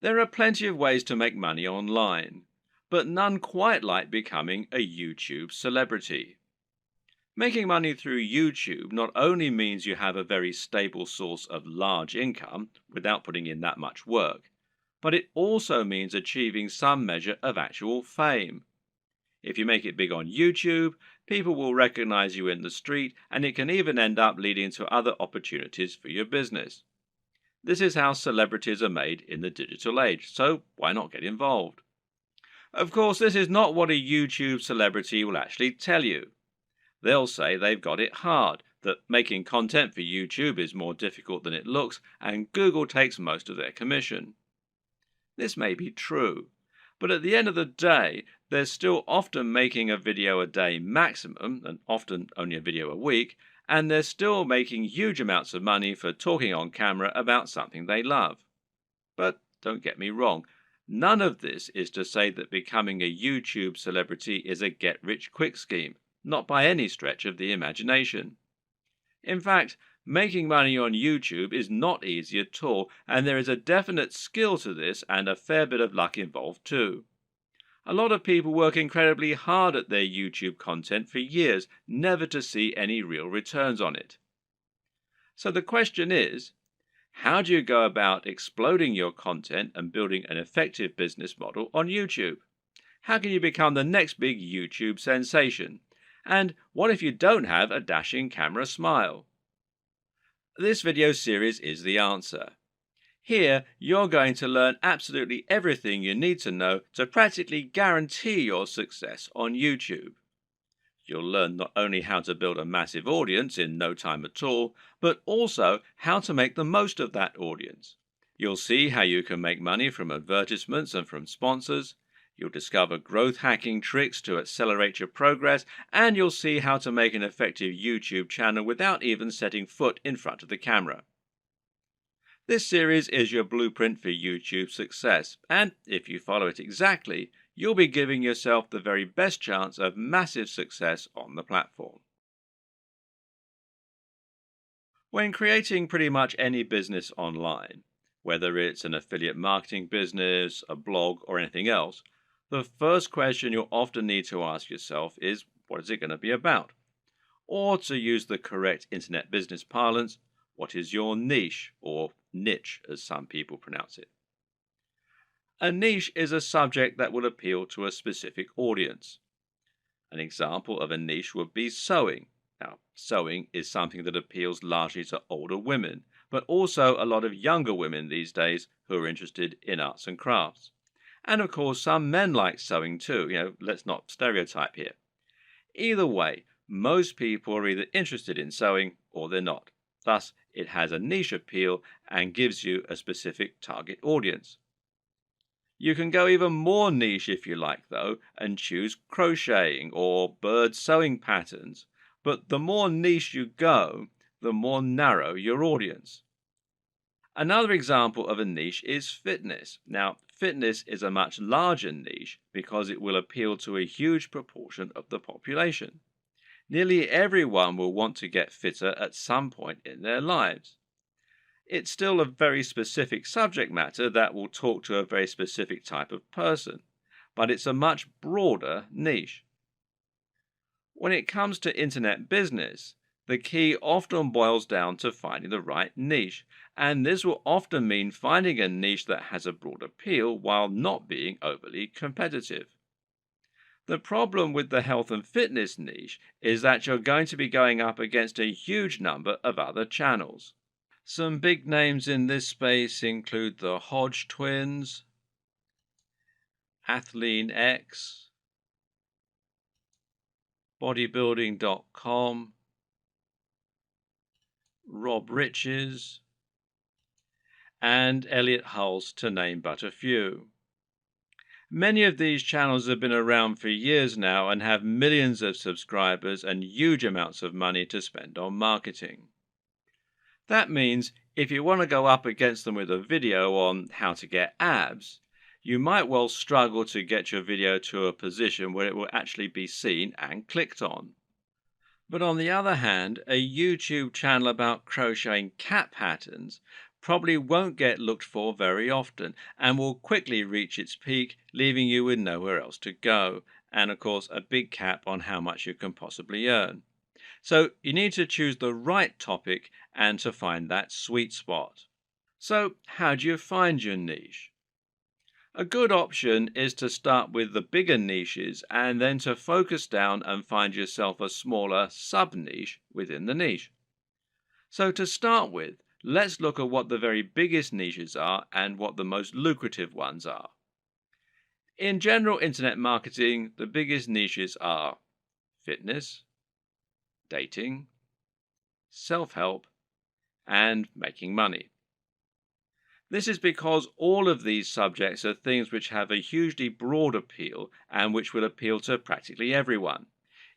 There are plenty of ways to make money online, but none quite like becoming a YouTube celebrity. Making money through YouTube not only means you have a very stable source of large income without putting in that much work, but it also means achieving some measure of actual fame. If you make it big on YouTube, people will recognize you in the street, and it can even end up leading to other opportunities for your business. This is how celebrities are made in the digital age, so why not get involved? Of course, this is not what a YouTube celebrity will actually tell you. They'll say they've got it hard, that making content for YouTube is more difficult than it looks, and Google takes most of their commission. This may be true, but at the end of the day, they're still often making a video a day maximum, and often only a video a week, and they're still making huge amounts of money for talking on camera about something they love. But don't get me wrong, none of this is to say that becoming a YouTube celebrity is a get-rich-quick scheme, not by any stretch of the imagination. In fact, making money on YouTube is not easy at all, and there is a definite skill to this and a fair bit of luck involved too. A lot of people work incredibly hard at their YouTube content for years, never to see any real returns on it. So the question is, how do you go about exploding your content and building an effective business model on YouTube? How can you become the next big YouTube sensation? And what if you don't have a dashing camera smile? This video series is the answer. Here, you're going to learn absolutely everything you need to know to practically guarantee your success on YouTube. You'll learn not only how to build a massive audience in no time at all, but also how to make the most of that audience. You'll see how you can make money from advertisements and from sponsors. You'll discover growth hacking tricks to accelerate your progress, and you'll see how to make an effective YouTube channel without even setting foot in front of the camera. This series is your blueprint for YouTube success, and if you follow it exactly, you'll be giving yourself the very best chance of massive success on the platform. When creating pretty much any business online, whether it's an affiliate marketing business, a blog, or anything else, the first question you'll often need to ask yourself is, what is it going to be about? Or to use the correct internet business parlance, what is your niche, or niche as some people pronounce it? A niche is a subject that will appeal to a specific audience. An example of a niche would be sewing. Now, sewing is something that appeals largely to older women, but also a lot of younger women these days who are interested in arts and crafts. And of course, some men like sewing too. Let's not stereotype here. Either way, most people are either interested in sewing or they're not. Thus, it has a niche appeal and gives you a specific target audience. You can go even more niche if you like, though, and choose crocheting or bird sewing patterns. But the more niche you go, the more narrow your audience. Another example of a niche is fitness. Now, fitness is a much larger niche because it will appeal to a huge proportion of the population. Nearly everyone will want to get fitter at some point in their lives. It's still a very specific subject matter that will talk to a very specific type of person, but it's a much broader niche. When it comes to internet business, the key often boils down to finding the right niche, and this will often mean finding a niche that has a broad appeal while not being overly competitive. The problem with the health and fitness niche is that you're going to be going up against a huge number of other channels. Some big names in this space include the Hodge twins, Athlean X, bodybuilding.com, Rob Riches, and Elliot Hulse, to name but a few. Many of these channels have been around for years now and have millions of subscribers and huge amounts of money to spend on marketing. That means if you want to go up against them with a video on how to get abs, you might well struggle to get your video to a position where it will actually be seen and clicked on. But on the other hand, a YouTube channel about crocheting cat patterns probably won't get looked for very often and will quickly reach its peak, leaving you with nowhere else to go, and of course, a big cap on how much you can possibly earn. So, you need to choose the right topic and to find that sweet spot. So, how do you find your niche? A good option is to start with the bigger niches and then to focus down and find yourself a smaller sub niche within the niche. So, to start with, let's look at what the very biggest niches are and what the most lucrative ones are. In general internet marketing, the biggest niches are fitness, dating, self help, and making money. This is because all of these subjects are things which have a hugely broad appeal and which will appeal to practically everyone.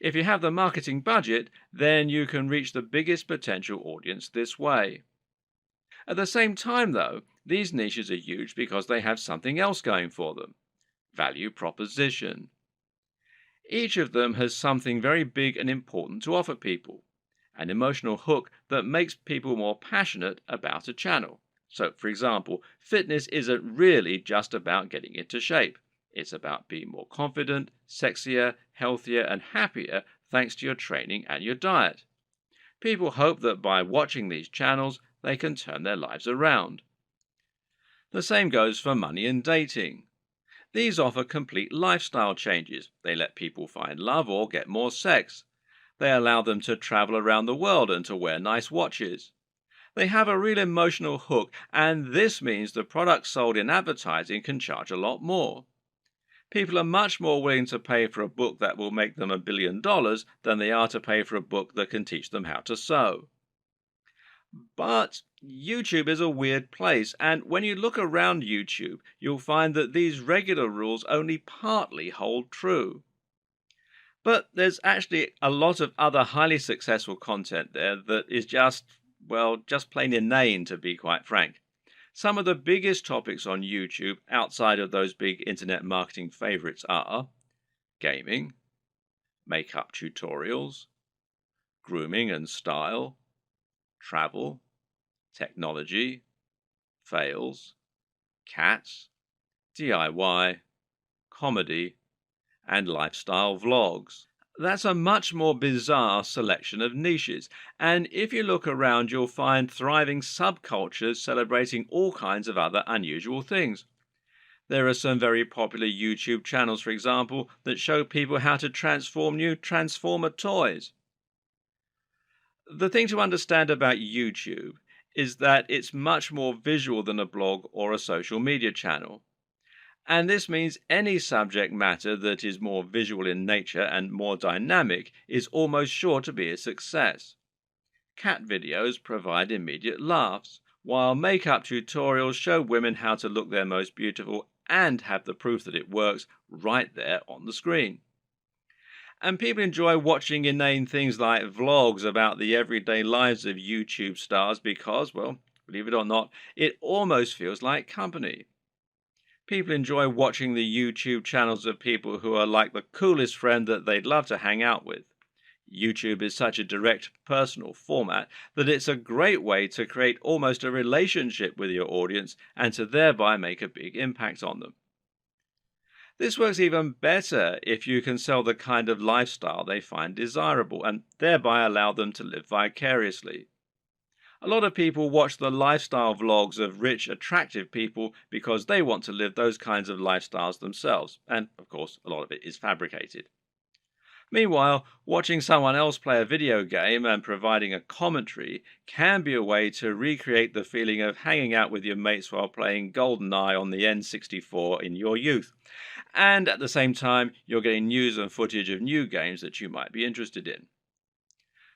If you have the marketing budget, then you can reach the biggest potential audience this way. At the same time, though, these niches are huge because they have something else going for them: value proposition. Each of them has something very big and important to offer people, an emotional hook that makes people more passionate about a channel. So, for example, fitness isn't really just about getting into shape. It's about being more confident, sexier, healthier, and happier thanks to your training and your diet. People hope that by watching these channels, they can turn their lives around. The same goes for money and dating. These offer complete lifestyle changes. They let people find love or get more sex. They allow them to travel around the world and to wear nice watches. They have a real emotional hook, and this means the products sold in advertising can charge a lot more. People are much more willing to pay for a book that will make them $1 billion than they are to pay for a book that can teach them how to sew. But YouTube is a weird place, and when you look around YouTube, you'll find that these regular rules only partly hold true. But there's actually a lot of other highly successful content there that is just, well, just plain inane, to be quite frank. Some of the biggest topics on YouTube outside of those big internet marketing favorites are gaming, makeup tutorials, grooming and style, travel, technology, fails, cats, DIY, comedy, and lifestyle vlogs. That's a much more bizarre selection of niches, and if you look around, you'll find thriving subcultures celebrating all kinds of other unusual things. There are some very popular YouTube channels, for example, that show people how to transform new Transformer toys. The thing to understand about YouTube is that it's much more visual than a blog or a social media channel. And this means any subject matter that is more visual in nature and more dynamic is almost sure to be a success. Cat videos provide immediate laughs, while makeup tutorials show women how to look their most beautiful and have the proof that it works right there on the screen. And people enjoy watching inane things like vlogs about the everyday lives of YouTube stars because, well, believe it or not, it almost feels like company. People enjoy watching the YouTube channels of people who are like the coolest friend that they'd love to hang out with. YouTube is such a direct, personal format that it's a great way to create almost a relationship with your audience and to thereby make a big impact on them. This works even better if you can sell the kind of lifestyle they find desirable and thereby allow them to live vicariously. A lot of people watch the lifestyle vlogs of rich, attractive people because they want to live those kinds of lifestyles themselves, and of course, a lot of it is fabricated. Meanwhile, watching someone else play a video game and providing a commentary can be a way to recreate the feeling of hanging out with your mates while playing GoldenEye on the N64 in your youth. And at the same time, you're getting news and footage of new games that you might be interested in.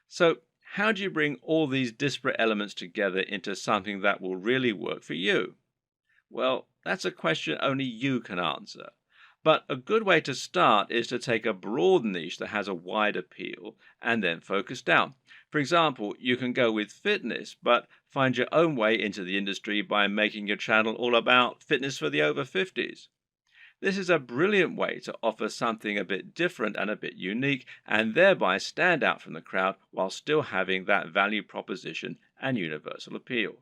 So, how do you bring all these disparate elements together into something that will really work for you? Well, that's a question only you can answer. But a good way to start is to take a broad niche that has a wide appeal and then focus down. For example, you can go with fitness, but find your own way into the industry by making your channel all about fitness for the over 50s. This is a brilliant way to offer something a bit different and a bit unique, and thereby stand out from the crowd while still having that value proposition and universal appeal.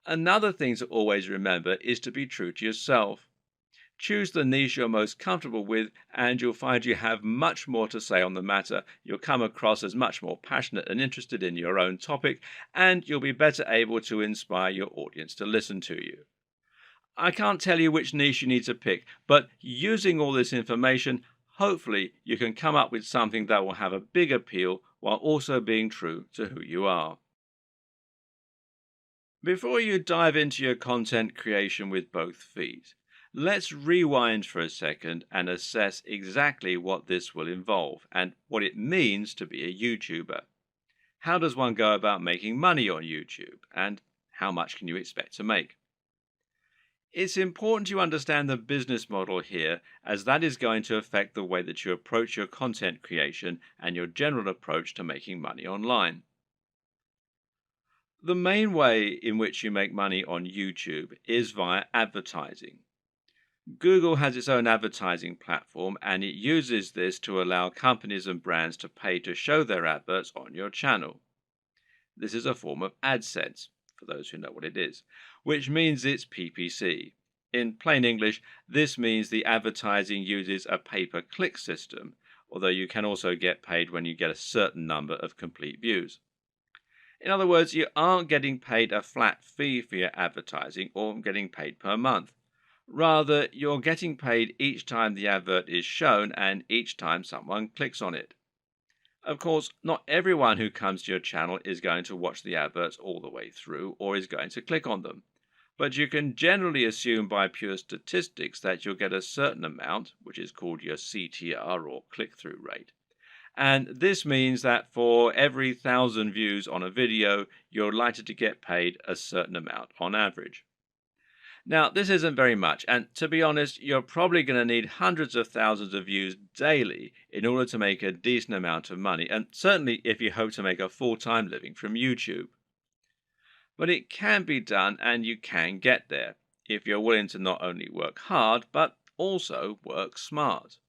Another thing to always remember is to be true to yourself. Choose the niche you're most comfortable with, and you'll find you have much more to say on the matter. You'll come across as much more passionate and interested in your own topic, and you'll be better able to inspire your audience to listen to you. I can't tell you which niche you need to pick, but using all this information, hopefully you can come up with something that will have a big appeal while also being true to who you are. Before you dive into your content creation with both feet, let's rewind for a second and assess exactly what this will involve and what it means to be a YouTuber. How does one go about making money on YouTube, and how much can you expect to make? It's important you understand the business model here, as that is going to affect the way that you approach your content creation and your general approach to making money online. The main way in which you make money on YouTube is via advertising. Google has its own advertising platform, and it uses this to allow companies and brands to pay to show their adverts on your channel. This is a form of AdSense, for those who know what it is, which means it's PPC. In plain English, this means the advertising uses a pay-per-click system, although you can also get paid when you get a certain number of complete views. In other words, you aren't getting paid a flat fee for your advertising or getting paid per month. Rather, you're getting paid each time the advert is shown and each time someone clicks on it. Of course, not everyone who comes to your channel is going to watch the adverts all the way through or is going to click on them. But you can generally assume by pure statistics that you'll get a certain amount, which is called your CTR or click-through rate. And this means that for every 1,000 views on a video, you're likely to get paid a certain amount on average. Now, this isn't very much, and to be honest, you're probably going to need hundreds of thousands of views daily in order to make a decent amount of money, and certainly if you hope to make a full-time living from YouTube. But it can be done, and you can get there, if you're willing to not only work hard, but also work smart.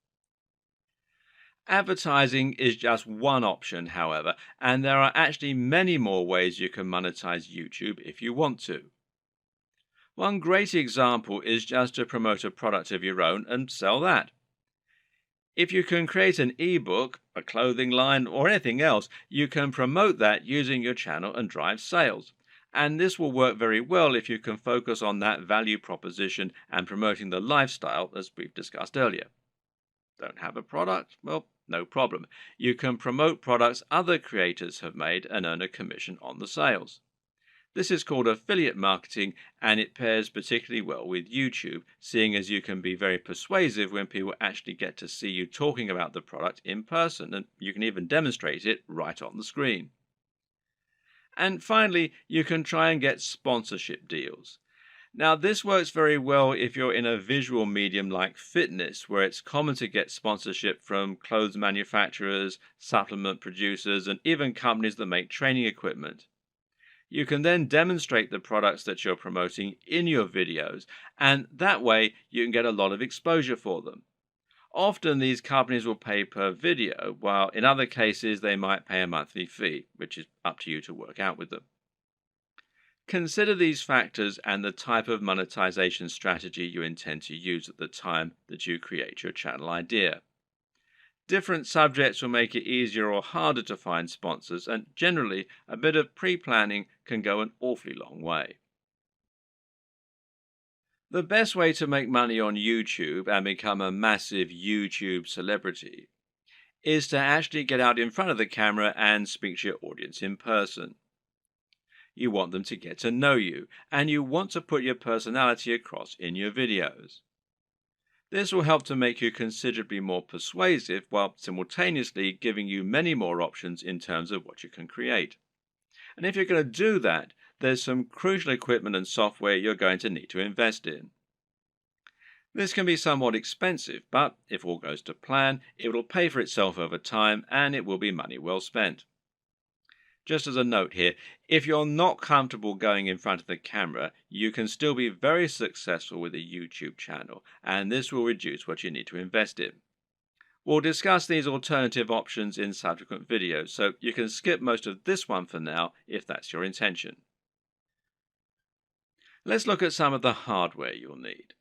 Advertising is just one option, however, and there are actually many more ways you can monetize YouTube if you want to. One great example is just to promote a product of your own and sell that. If you can create an ebook, a clothing line, or anything else, you can promote that using your channel and drive sales. And this will work very well if you can focus on that value proposition and promoting the lifestyle as we've discussed earlier. Don't have a product? Well, no problem. You can promote products other creators have made and earn a commission on the sales. This is called affiliate marketing, and it pairs particularly well with YouTube, seeing as you can be very persuasive when people actually get to see you talking about the product in person, and you can even demonstrate it right on the screen. And finally, you can try and get sponsorship deals. Now, this works very well if you're in a visual medium like fitness, where it's common to get sponsorship from clothes manufacturers, supplement producers, and even companies that make training equipment. You can then demonstrate the products that you're promoting in your videos, and that way you can get a lot of exposure for them. Often these companies will pay per video, while in other cases they might pay a monthly fee, which is up to you to work out with them. Consider these factors and the type of monetization strategy you intend to use at the time that you create your channel idea. Different subjects will make it easier or harder to find sponsors, and generally a bit of pre-planning can go an awfully long way. The best way to make money on YouTube and become a massive YouTube celebrity is to actually get out in front of the camera and speak to your audience in person. You want them to get to know you, and you want to put your personality across in your videos. This will help to make you considerably more persuasive while simultaneously giving you many more options in terms of what you can create. And if you're going to do that, there's some crucial equipment and software you're going to need to invest in. This can be somewhat expensive, but if all goes to plan, it will pay for itself over time and it will be money well spent. Just as a note here, if you're not comfortable going in front of the camera, you can still be very successful with a YouTube channel, and this will reduce what you need to invest in. We'll discuss these alternative options in subsequent videos, so you can skip most of this one for now if that's your intention. Let's look at some of the hardware you'll need.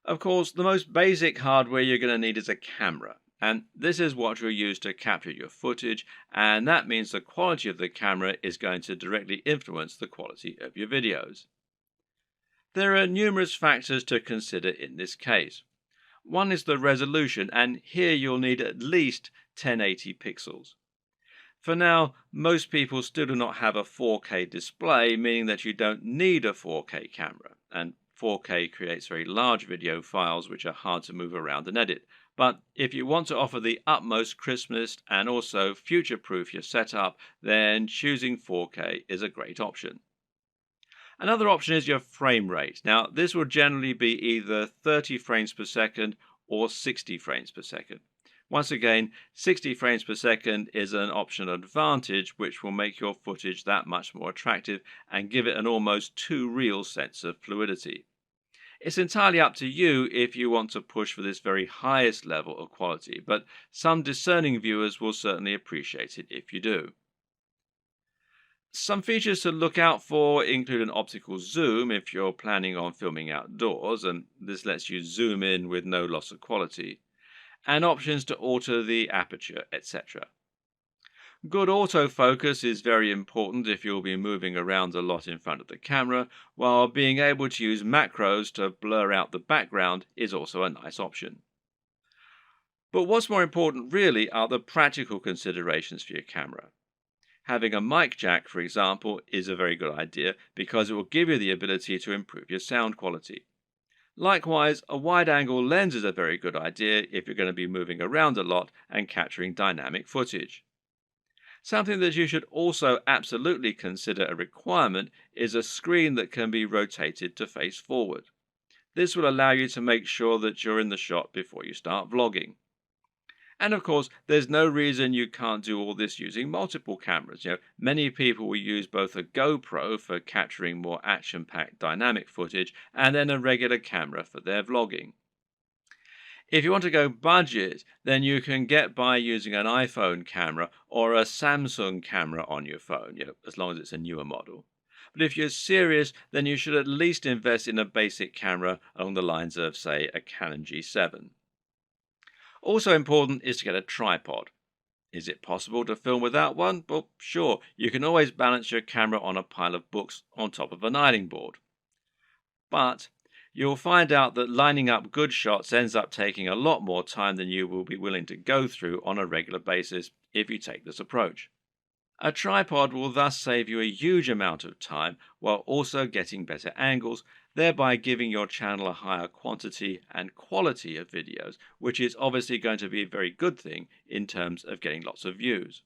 Of course, the most basic hardware you're going to need is a camera. And this is what you'll use to capture your footage, and that means the quality of the camera is going to directly influence the quality of your videos. There are numerous factors to consider in this case. One is the resolution, and here you'll need at least 1080 pixels. For now, most people still do not have a 4K display, meaning that you don't need a 4K camera, and 4K creates very large video files which are hard to move around and edit. But if you want to offer the utmost crispness and also future-proof your setup, then choosing 4K is a great option. Another option is your frame rate. Now, this will generally be either 30 frames per second or 60 frames per second. Once again, 60 frames per second is an optional advantage which will make your footage that much more attractive and give it an almost too real sense of fluidity. It's entirely up to you if you want to push for this very highest level of quality, but some discerning viewers will certainly appreciate it if you do. Some features to look out for include an optical zoom if you're planning on filming outdoors, and this lets you zoom in with no loss of quality, and options to alter the aperture, etc. Good autofocus is very important if you'll be moving around a lot in front of the camera, while being able to use macros to blur out the background is also a nice option. But what's more important really are the practical considerations for your camera. Having a mic jack, for example, is a very good idea because it will give you the ability to improve your sound quality. Likewise, a wide-angle lens is a very good idea if you're going to be moving around a lot and capturing dynamic footage. Something that you should also absolutely consider a requirement is a screen that can be rotated to face forward. This will allow you to make sure that you're in the shot before you start vlogging. And of course, there's no reason you can't do all this using multiple cameras. Many people will use both a GoPro for capturing more action-packed dynamic footage and then a regular camera for their vlogging. If you want to go budget, then you can get by using an iPhone camera or a Samsung camera on your phone, as long as it's a newer model. But if you're serious, then you should at least invest in a basic camera along the lines of, say, a Canon G7. Also important is to get a tripod. Is it possible to film without one? Well, sure, you can always balance your camera on a pile of books on top of an ironing board. But you'll find out that lining up good shots ends up taking a lot more time than you will be willing to go through on a regular basis if you take this approach. A tripod will thus save you a huge amount of time while also getting better angles, thereby giving your channel a higher quantity and quality of videos, which is obviously going to be a very good thing in terms of getting lots of views.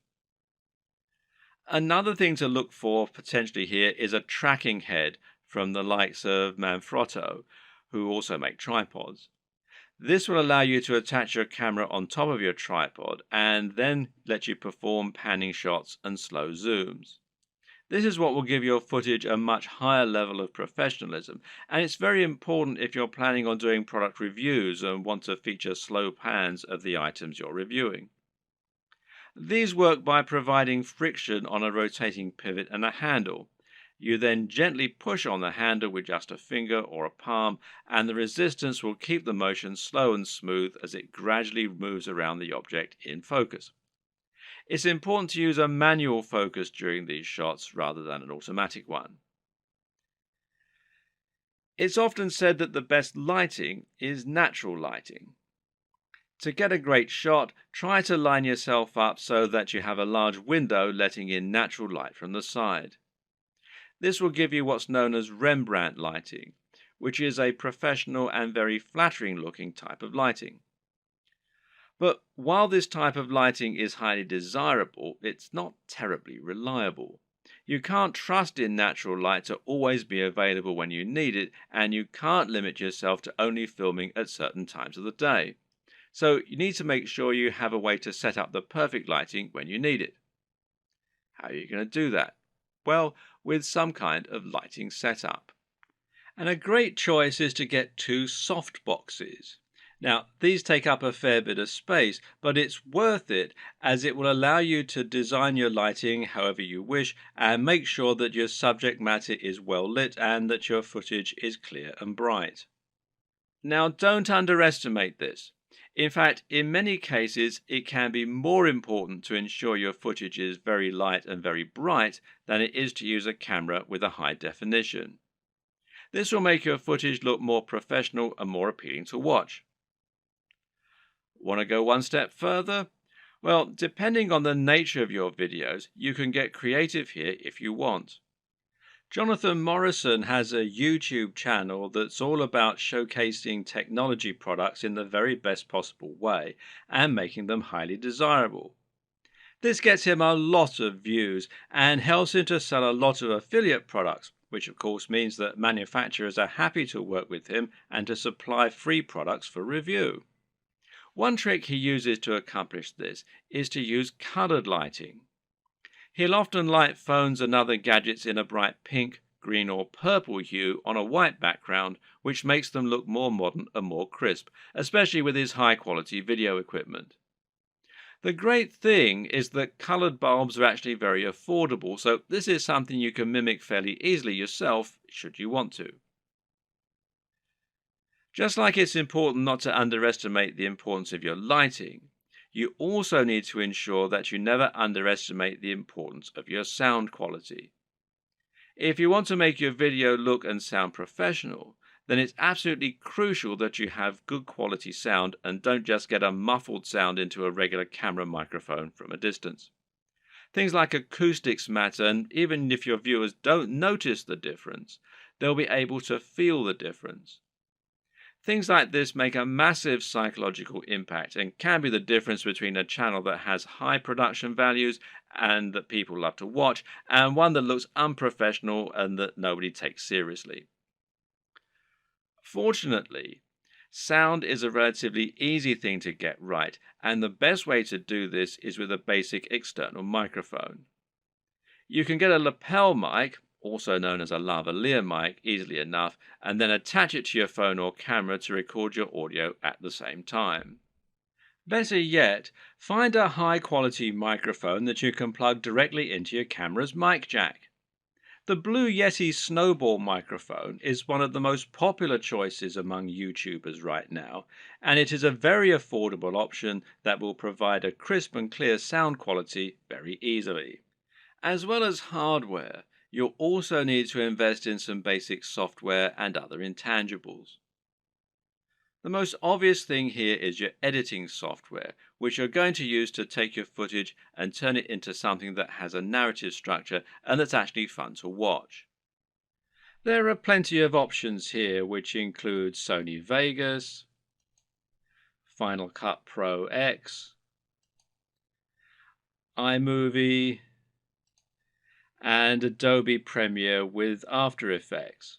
Another thing to look for potentially here is a tracking head from the likes of Manfrotto, who also make tripods. This will allow you to attach your camera on top of your tripod and then let you perform panning shots and slow zooms. This is what will give your footage a much higher level of professionalism, and it's very important if you're planning on doing product reviews and want to feature slow pans of the items you're reviewing. These work by providing friction on a rotating pivot and a handle. You then gently push on the handle with just a finger or a palm, and the resistance will keep the motion slow and smooth as it gradually moves around the object in focus. It's important to use a manual focus during these shots rather than an automatic one. It's often said that the best lighting is natural lighting. To get a great shot, try to line yourself up so that you have a large window letting in natural light from the side. This will give you what's known as Rembrandt lighting, which is a professional and very flattering looking type of lighting. But while this type of lighting is highly desirable, it's not terribly reliable. You can't trust in natural light to always be available when you need it, and you can't limit yourself to only filming at certain times of the day. So you need to make sure you have a way to set up the perfect lighting when you need it. How are you going to do that? Well, with some kind of lighting setup. And a great choice is to get two soft boxes. Now, these take up a fair bit of space, but it's worth it as it will allow you to design your lighting however you wish and make sure that your subject matter is well lit and that your footage is clear and bright. Now, don't underestimate this. In fact, in many cases, it can be more important to ensure your footage is very light and very bright than it is to use a camera with a high definition. This will make your footage look more professional and more appealing to watch. Want to go one step further? Well, depending on the nature of your videos, you can get creative here if you want. Jonathan Morrison has a YouTube channel that's all about showcasing technology products in the very best possible way and making them highly desirable. This gets him a lot of views and helps him to sell a lot of affiliate products, which of course means that manufacturers are happy to work with him and to supply free products for review. One trick he uses to accomplish this is to use colored lighting. He'll often light phones and other gadgets in a bright pink, green or purple hue on a white background, which makes them look more modern and more crisp, especially with his high-quality video equipment. The great thing is that colored bulbs are actually very affordable, so this is something you can mimic fairly easily yourself, should you want to. Just like it's important not to underestimate the importance of your lighting, you also need to ensure that you never underestimate the importance of your sound quality. If you want to make your video look and sound professional, then it's absolutely crucial that you have good quality sound and don't just get a muffled sound into a regular camera microphone from a distance. Things like acoustics matter, and even if your viewers don't notice the difference, they'll be able to feel the difference. Things like this make a massive psychological impact and can be the difference between a channel that has high production values and that people love to watch, and one that looks unprofessional and that nobody takes seriously. Fortunately, sound is a relatively easy thing to get right, and the best way to do this is with a basic external microphone. You can get a lapel mic, also known as a lavalier mic, easily enough, and then attach it to your phone or camera to record your audio at the same time. Better yet, find a high-quality microphone that you can plug directly into your camera's mic jack. The Blue Yeti Snowball microphone is one of the most popular choices among YouTubers right now, and it is a very affordable option that will provide a crisp and clear sound quality very easily. As well as hardware, you'll also need to invest in some basic software and other intangibles. The most obvious thing here is your editing software, which you're going to use to take your footage and turn it into something that has a narrative structure and that's actually fun to watch. There are plenty of options here, which include Sony Vegas, Final Cut Pro X, iMovie, and Adobe Premiere with After Effects.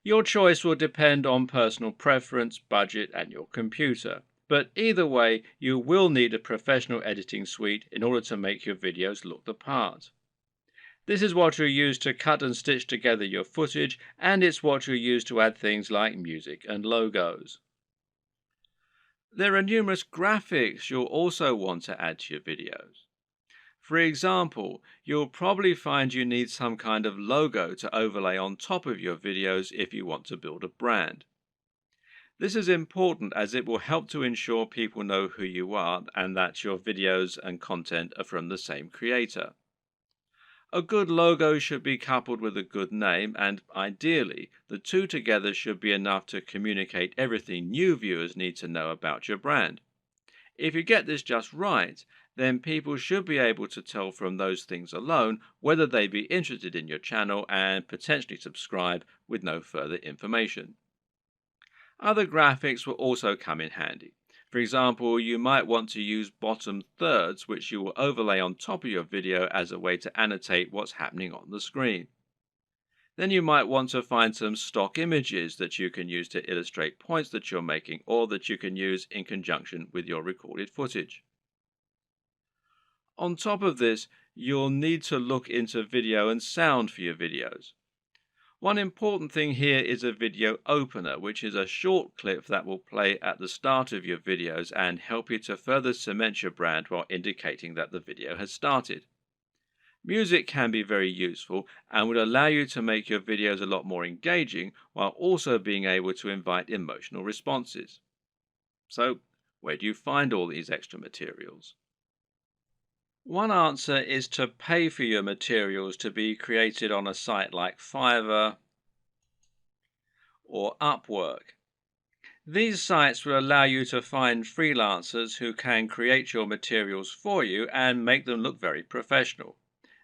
Your choice will depend on personal preference, budget, and your computer. But either way, you will need a professional editing suite in order to make your videos look the part. This is what you'll use to cut and stitch together your footage, and it's what you'll use to add things like music and logos. There are numerous graphics you'll also want to add to your videos. For example, you'll probably find you need some kind of logo to overlay on top of your videos if you want to build a brand. This is important as it will help to ensure people know who you are and that your videos and content are from the same creator. A good logo should be coupled with a good name, and ideally, the two together should be enough to communicate everything new viewers need to know about your brand. If you get this just right, then people should be able to tell from those things alone whether they be interested in your channel and potentially subscribe with no further information. Other graphics will also come in handy. For example, you might want to use bottom thirds, which you will overlay on top of your video as a way to annotate what's happening on the screen. Then you might want to find some stock images that you can use to illustrate points that you're making or that you can use in conjunction with your recorded footage. On top of this, you'll need to look into video and sound for your videos. One important thing here is a video opener, which is a short clip that will play at the start of your videos and help you to further cement your brand while indicating that the video has started. Music can be very useful and would allow you to make your videos a lot more engaging while also being able to invite emotional responses. So, where do you find all these extra materials? One answer is to pay for your materials to be created on a site like Fiverr or Upwork. These sites will allow you to find freelancers who can create your materials for you and make them look very professional.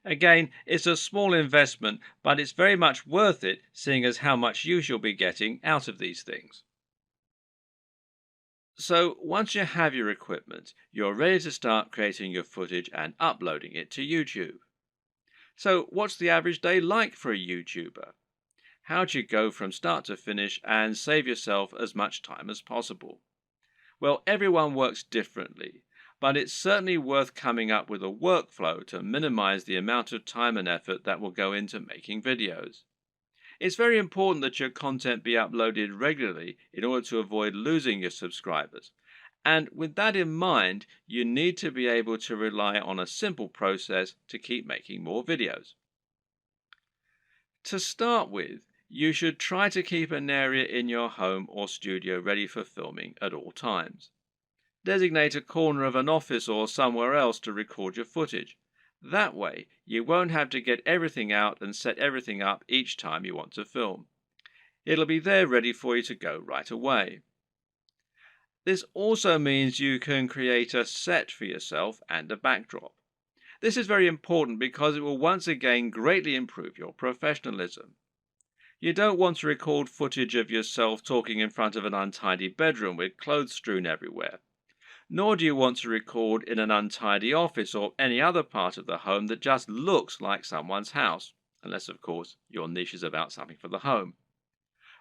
Again, it's a small investment, but it's very much worth it, seeing as how much use you'll be getting out of these things. So, once you have your equipment, you're ready to start creating your footage and uploading it to YouTube. So, what's the average day like for a YouTuber? How do you go from start to finish and save yourself as much time as possible? Well, everyone works differently, but it's certainly worth coming up with a workflow to minimize the amount of time and effort that will go into making videos. It's very important that your content be uploaded regularly in order to avoid losing your subscribers. And with that in mind, you need to be able to rely on a simple process to keep making more videos. To start with, you should try to keep an area in your home or studio ready for filming at all times. Designate a corner of an office or somewhere else to record your footage. That way, you won't have to get everything out and set everything up each time you want to film. It'll be there ready for you to go right away. This also means you can create a set for yourself and a backdrop. This is very important because it will once again greatly improve your professionalism. You don't want to record footage of yourself talking in front of an untidy bedroom with clothes strewn everywhere. Nor do you want to record in an untidy office or any other part of the home that just looks like someone's house, unless, of course, your niche is about something for the home.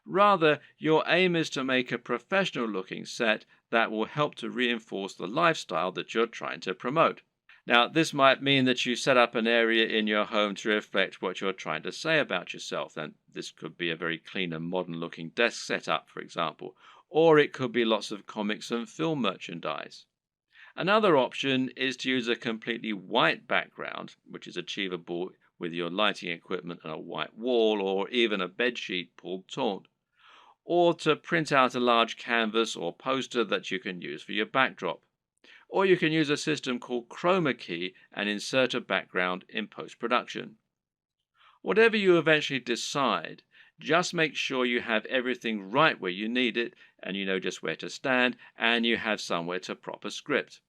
Rather, your aim is to make a professional-looking set that will help to reinforce the lifestyle that you're trying to promote. Now, this might mean that you set up an area in your home to reflect what you're trying to say about yourself, and this could be a very clean and modern-looking desk setup, for example, or it could be lots of comics and film merchandise. Another option is to use a completely white background, which is achievable with your lighting equipment and a white wall or even a bedsheet pulled taut, or to print out a large canvas or poster that you can use for your backdrop. Or you can use a system called chroma key and insert a background in post-production. Whatever you eventually decide, just make sure you have everything right where you need it, and you know just where to stand, and you have somewhere to prop a script.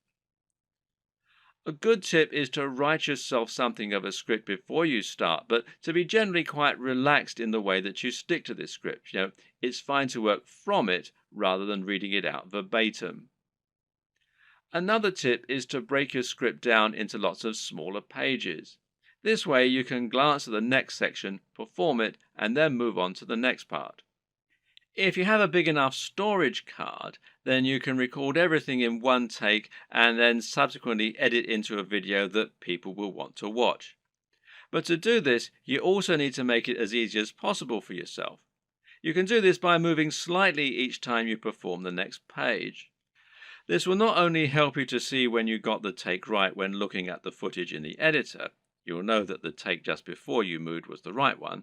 A good tip is to write yourself something of a script before you start, but to be generally quite relaxed in the way that you stick to this script. It's fine to work from it rather than reading it out verbatim. Another tip is to break your script down into lots of smaller pages. This way you can glance at the next section, perform it, and then move on to the next part. If you have a big enough storage card, then you can record everything in one take and then subsequently edit into a video that people will want to watch. But to do this, you also need to make it as easy as possible for yourself. You can do this by moving slightly each time you perform the next page. This will not only help you to see when you got the take right when looking at the footage in the editor, you'll know that the take just before you moved was the right one,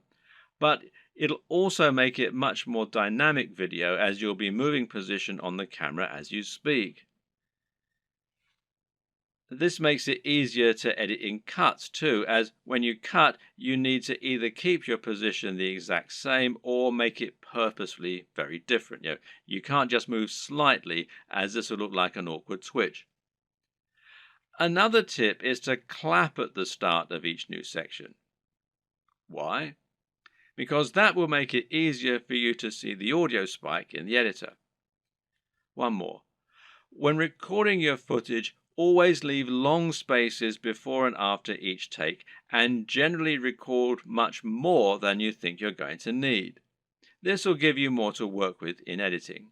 but it'll also make it much more dynamic video as you'll be moving position on the camera as you speak. This makes it easier to edit in cuts too, as when you cut, you need to either keep your position the exact same or make it purposefully very different. You can't just move slightly, as this will look like an awkward twitch. Another tip is to clap at the start of each new section. Why? Because that will make it easier for you to see the audio spike in the editor. One more. When recording your footage, always leave long spaces before and after each take, and generally record much more than you think you're going to need. This will give you more to work with in editing.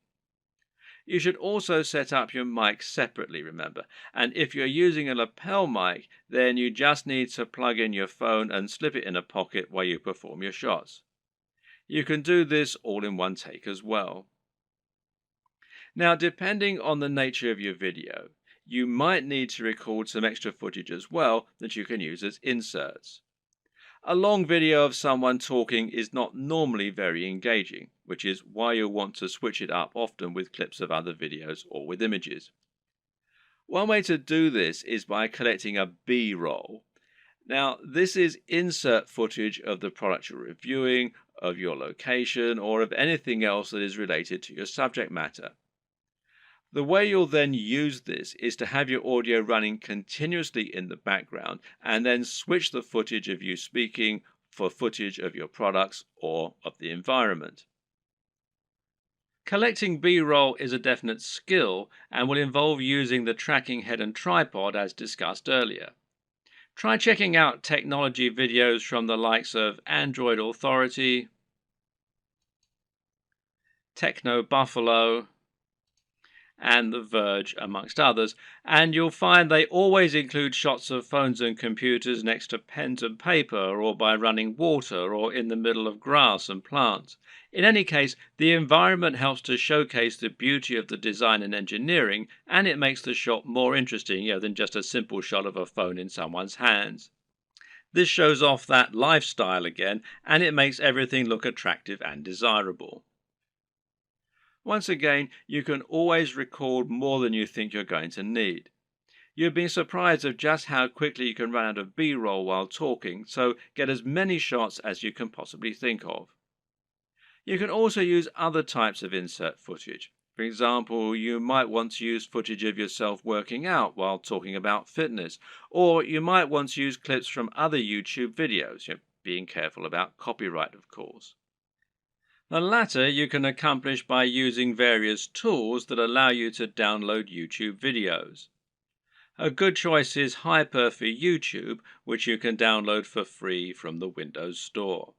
You should also set up your mic separately, remember, and if you're using a lapel mic, then you just need to plug in your phone and slip it in a pocket while you perform your shots. You can do this all in one take as well. Now, depending on the nature of your video, you might need to record some extra footage as well that you can use as inserts. A long video of someone talking is not normally very engaging, which is why you'll want to switch it up often with clips of other videos or with images. One way to do this is by collecting a B-roll. Now, this is insert footage of the product you're reviewing, of your location, or of anything else that is related to your subject matter. The way you'll then use this is to have your audio running continuously in the background and then switch the footage of you speaking for footage of your products or of the environment. Collecting B-roll is a definite skill and will involve using the tracking head and tripod as discussed earlier. Try checking out technology videos from the likes of Android Authority, Techno Buffalo, and The Verge, amongst others, and you'll find they always include shots of phones and computers next to pens and paper, or by running water, or in the middle of grass and plants. In any case, the environment helps to showcase the beauty of the design and engineering, and it makes the shot more interesting, than just a simple shot of a phone in someone's hands. This shows off that lifestyle again, and it makes everything look attractive and desirable. Once again, you can always record more than you think you're going to need. You'll be surprised of just how quickly you can run out of B-roll while talking, so get as many shots as you can possibly think of. You can also use other types of insert footage. For example, you might want to use footage of yourself working out while talking about fitness, or you might want to use clips from other YouTube videos, being careful about copyright, of course. The latter you can accomplish by using various tools that allow you to download YouTube videos. A good choice is Hyper for YouTube, which you can download for free from the Windows Store.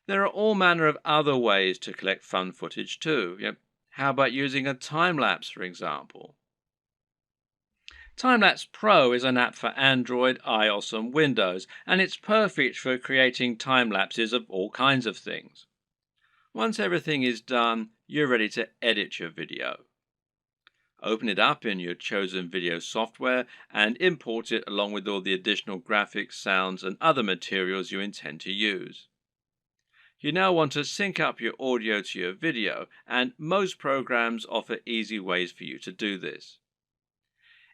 There are all manner of other ways to collect fun footage too. How about using a time-lapse, for example? Time-lapse Pro is an app for Android, iOS and Windows, and it's perfect for creating time-lapses of all kinds of things. Once everything is done, you're ready to edit your video. Open it up in your chosen video software and import it along with all the additional graphics, sounds, and other materials you intend to use. You now want to sync up your audio to your video, and most programs offer easy ways for you to do this.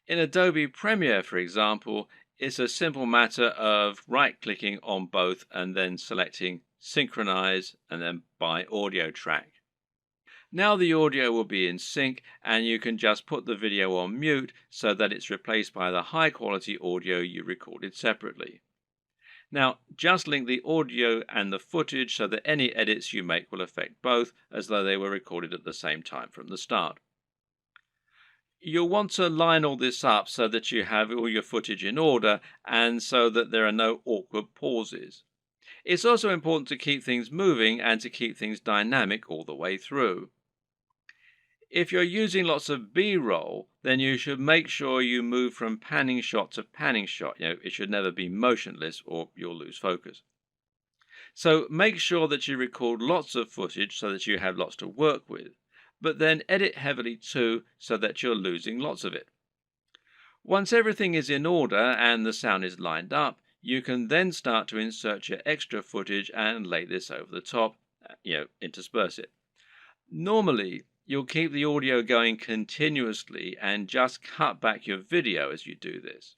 In Adobe Premiere, for example, it's a simple matter of right-clicking on both and then selecting Synchronize and then by audio track. Now the audio will be in sync and you can just put the video on mute so that it's replaced by the high quality audio you recorded separately. Now just link the audio and the footage so that any edits you make will affect both as though they were recorded at the same time from the start. You'll want to line all this up so that you have all your footage in order and so that there are no awkward pauses. It's also important to keep things moving and to keep things dynamic all the way through. If you're using lots of B-roll, then you should make sure you move from panning shot to panning shot. It should never be motionless or you'll lose focus. So make sure that you record lots of footage so that you have lots to work with, but then edit heavily too so that you're losing lots of it. Once everything is in order and the sound is lined up, you can then start to insert your extra footage and lay this over the top, intersperse it. Normally, you'll keep the audio going continuously and just cut back your video as you do this.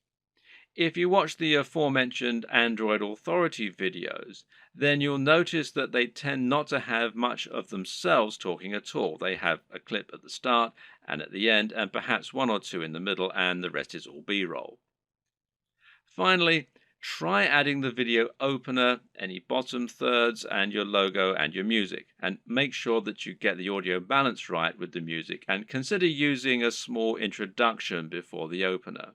If you watch the aforementioned Android Authority videos, then you'll notice that they tend not to have much of themselves talking at all. They have a clip at the start and at the end, and perhaps one or two in the middle, and the rest is all B-roll. Finally, try adding the video opener, any bottom thirds, and your logo and your music, and make sure that you get the audio balance right with the music, and consider using a small introduction before the opener.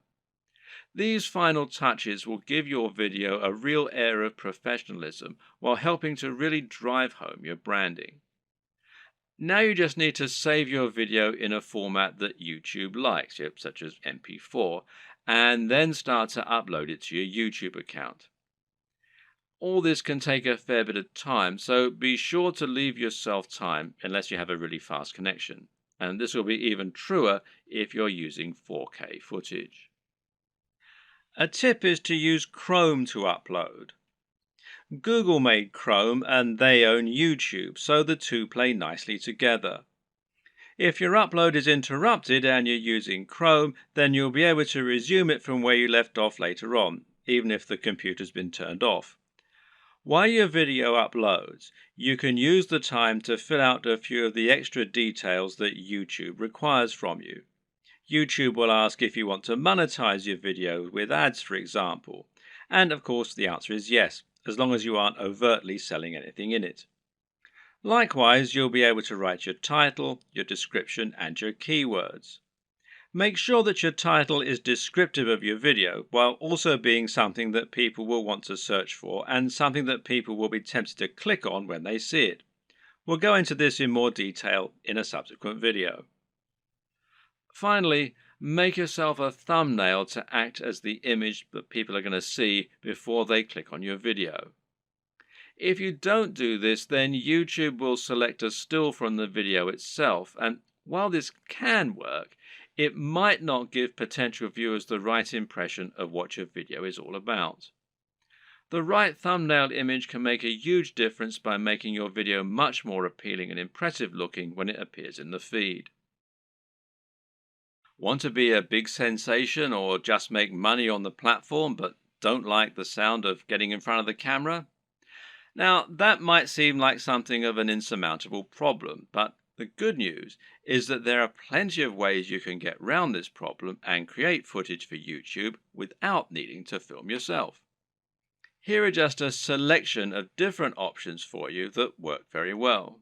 These final touches will give your video a real air of professionalism while helping to really drive home your branding. Now you just need to save your video in a format that YouTube likes, such as MP4, and then start to upload it to your YouTube account. All this can take a fair bit of time, so be sure to leave yourself time unless you have a really fast connection. And this will be even truer if you're using 4K footage. A tip is to use Chrome to upload. Google made Chrome and they own YouTube, so the two play nicely together. If your upload is interrupted and you're using Chrome, then you'll be able to resume it from where you left off later on, even if the computer's been turned off. While your video uploads, you can use the time to fill out a few of the extra details that YouTube requires from you. YouTube will ask if you want to monetize your video with ads, for example. And of course, the answer is yes, as long as you aren't overtly selling anything in it. Likewise, you'll be able to write your title, your description, and your keywords. Make sure that your title is descriptive of your video, while also being something that people will want to search for and something that people will be tempted to click on when they see it. We'll go into this in more detail in a subsequent video. Finally, make yourself a thumbnail to act as the image that people are going to see before they click on your video. If you don't do this, then YouTube will select a still from the video itself, and while this can work, it might not give potential viewers the right impression of what your video is all about. The right thumbnail image can make a huge difference by making your video much more appealing and impressive looking when it appears in the feed. Want to be a big sensation or just make money on the platform but don't like the sound of getting in front of the camera? Now, that might seem like something of an insurmountable problem, but the good news is that there are plenty of ways you can get around this problem and create footage for YouTube without needing to film yourself. Here are just a selection of different options for you that work very well.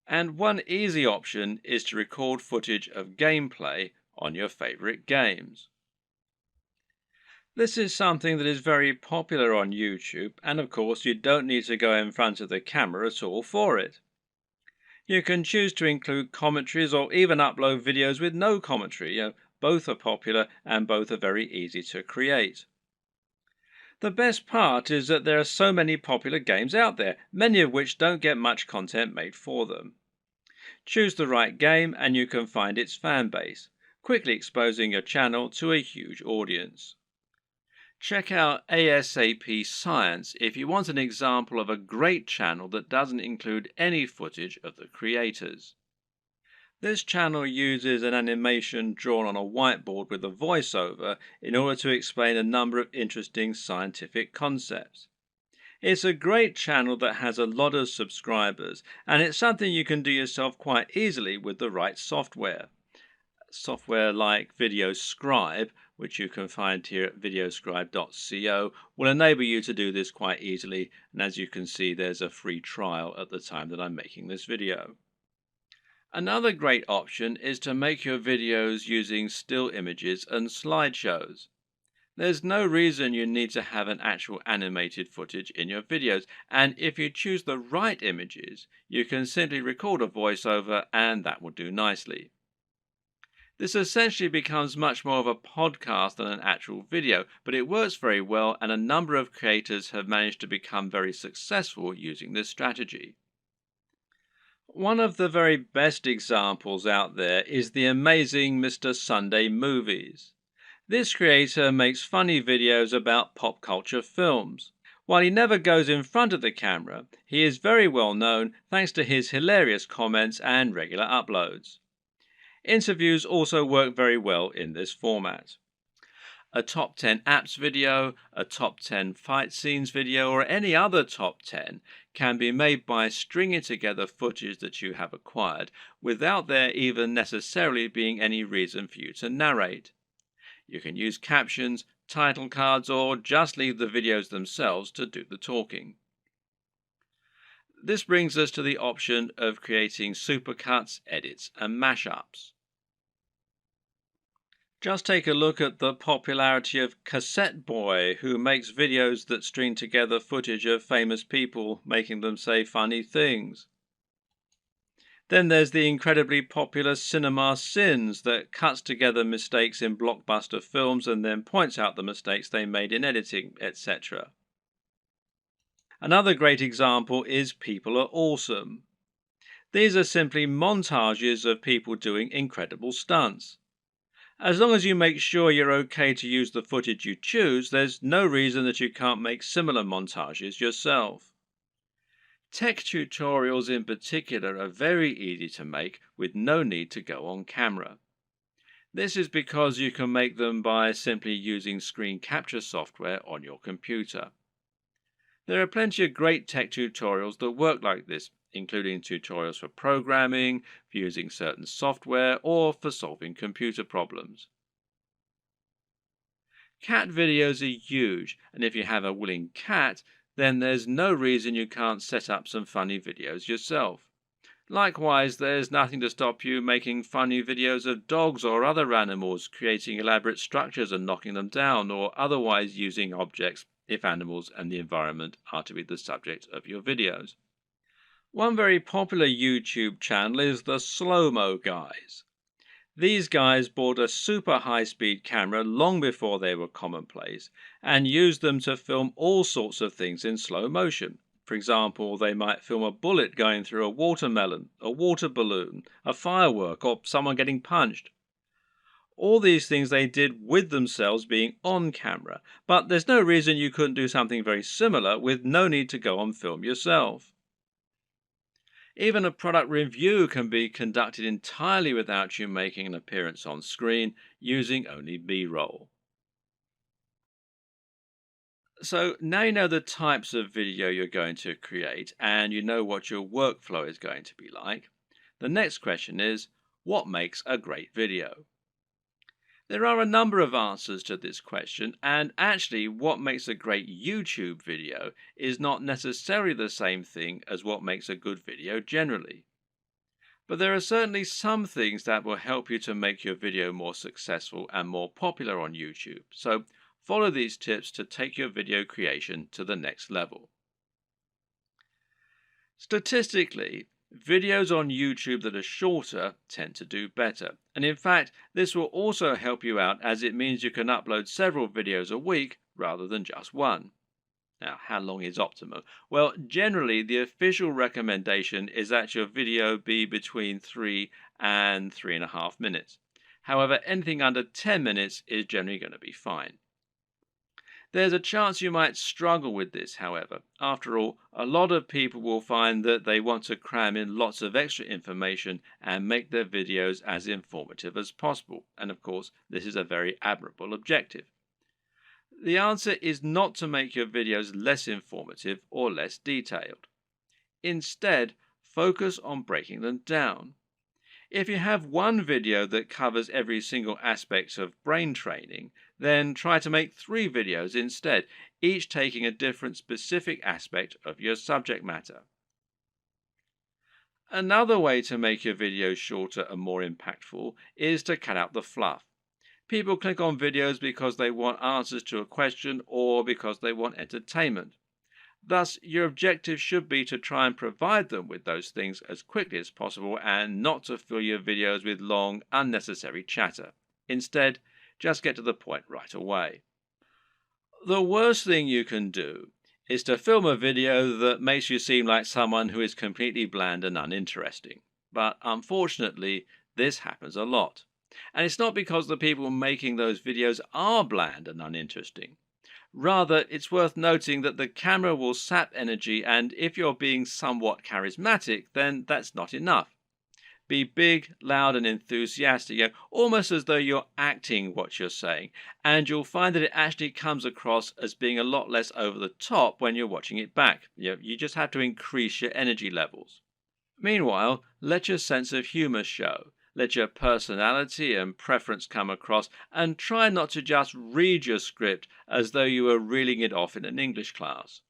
And one easy option is to record footage of gameplay on your favorite games. This is something that is very popular on YouTube, and of course you don't need to go in front of the camera at all for it. You can choose to include commentaries or even upload videos with no commentary. Both are popular and both are very easy to create. The best part is that there are so many popular games out there, many of which don't get much content made for them. Choose the right game and you can find its fan base, quickly exposing your channel to a huge audience. Check out ASAP Science if you want an example of a great channel that doesn't include any footage of the creators. This channel uses an animation drawn on a whiteboard with a voiceover in order to explain a number of interesting scientific concepts. It's a great channel that has a lot of subscribers, and it's something you can do yourself quite easily with the right software. Software like VideoScribe, which you can find here at videoscribe.co, will enable you to do this quite easily, and as you can see, there's a free trial at the time that I'm making this video. Another great option is to make your videos using still images and slideshows. There's no reason you need to have an actual animated footage in your videos, and if you choose the right images, you can simply record a voiceover and that will do nicely. This essentially becomes much more of a podcast than an actual video, but it works very well and a number of creators have managed to become very successful using this strategy. One of the very best examples out there is the amazing Mr. Sunday Movies. This creator makes funny videos about pop culture films. While he never goes in front of the camera, he is very well known thanks to his hilarious comments and regular uploads. Interviews also work very well in this format. A top 10 apps video, a top 10 fight scenes video, or any other top 10 can be made by stringing together footage that you have acquired without there even necessarily being any reason for you to narrate. You can use captions, title cards, or just leave the videos themselves to do the talking. This brings us to the option of creating supercuts, edits, and mashups. Just take a look at the popularity of Cassette Boy, who makes videos that string together footage of famous people making them say funny things. Then there's the incredibly popular cinema sins that cuts together mistakes in blockbuster films and then points out the mistakes they made in editing, etc. Another great example is People Are Awesome. These are simply montages of people doing incredible stunts. As long as you make sure you're okay to use the footage you choose, there's no reason that you can't make similar montages yourself. Tech tutorials in particular are very easy to make with no need to go on camera. This is because you can make them by simply using screen capture software on your computer. There are plenty of great tech tutorials that work like this, including tutorials for programming, for using certain software, or for solving computer problems. Cat videos are huge, and if you have a willing cat, then there's no reason you can't set up some funny videos yourself. Likewise, there's nothing to stop you making funny videos of dogs or other animals, creating elaborate structures and knocking them down, or otherwise using objects if animals and the environment are to be the subject of your videos. One very popular YouTube channel is the Slow-Mo Guys. These guys bought a super high-speed camera long before they were commonplace and used them to film all sorts of things in slow motion. For example, they might film a bullet going through a watermelon, a water balloon, a firework, or someone getting punched. All these things they did with themselves being on camera, but there's no reason you couldn't do something very similar with no need to go on film yourself. Even a product review can be conducted entirely without you making an appearance on screen, using only B-roll. So now you know the types of video you're going to create and you know what your workflow is going to be like. The next question is, what makes a great video? There are a number of answers to this question, and actually what makes a great YouTube video is not necessarily the same thing as what makes a good video generally. But there are certainly some things that will help you to make your video more successful and more popular on YouTube. So follow these tips to take your video creation to the next level. Statistically, videos on YouTube that are shorter tend to do better. And in fact, this will also help you out as it means you can upload several videos a week rather than just one. Now, how long is optimal? Well, generally, the official recommendation is that your video be between 3 and 3.5 minutes. However, anything under 10 minutes is generally going to be fine. There's a chance you might struggle with this, however. After all, a lot of people will find that they want to cram in lots of extra information and make their videos as informative as possible. And of course, this is a very admirable objective. The answer is not to make your videos less informative or less detailed. Instead, focus on breaking them down. If you have one video that covers every single aspect of brain training, then try to make 3 videos instead, each taking a different specific aspect of your subject matter. Another way to make your videos shorter and more impactful is to cut out the fluff. People click on videos because they want answers to a question or because they want entertainment. Thus, your objective should be to try and provide them with those things as quickly as possible and not to fill your videos with long, unnecessary chatter. Instead, just get to the point right away. The worst thing you can do is to film a video that makes you seem like someone who is completely bland and uninteresting. But unfortunately, this happens a lot. And it's not because the people making those videos are bland and uninteresting. Rather, it's worth noting that the camera will sap energy, and if you're being somewhat charismatic, then that's not enough. Be big, loud, and enthusiastic, almost as though you're acting what you're saying, and you'll find that it actually comes across as being a lot less over the top when you're watching it back. You just have to increase your energy levels. Meanwhile, let your sense of humor show. Let your personality and preference come across, and try not to just read your script as though you were reeling it off in an English class.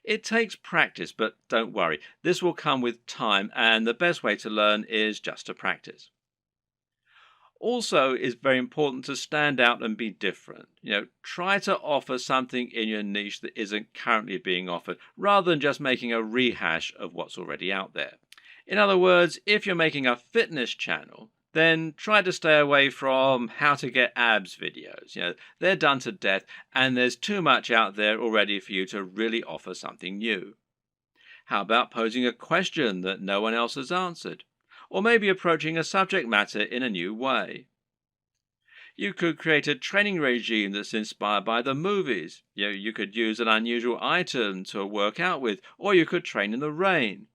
It takes practice, but don't worry, this will come with time, and the best way to learn is just to practice. Also, it's very important to stand out and be different. Try to offer something in your niche that isn't currently being offered, rather than just making a rehash of what's already out there. In other words, if you're making a fitness channel, then try to stay away from how to get abs videos. They're done to death, and there's too much out there already for you to really offer something new. How about posing a question that no one else has answered? Or maybe approaching a subject matter in a new way. You could create a training regime that's inspired by the movies. You could use an unusual item to work out with, or you could train in the rain.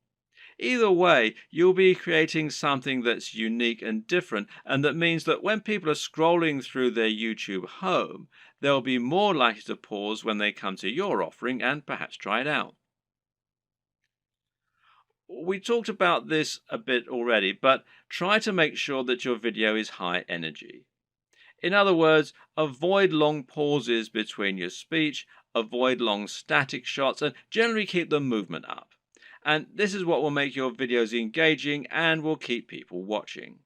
Either way, you'll be creating something that's unique and different, and that means that when people are scrolling through their YouTube home, they'll be more likely to pause when they come to your offering and perhaps try it out. We talked about this a bit already, but try to make sure that your video is high energy. In other words, avoid long pauses between your speech, avoid long static shots, and generally keep the movement up. And this is what will make your videos engaging and will keep people watching.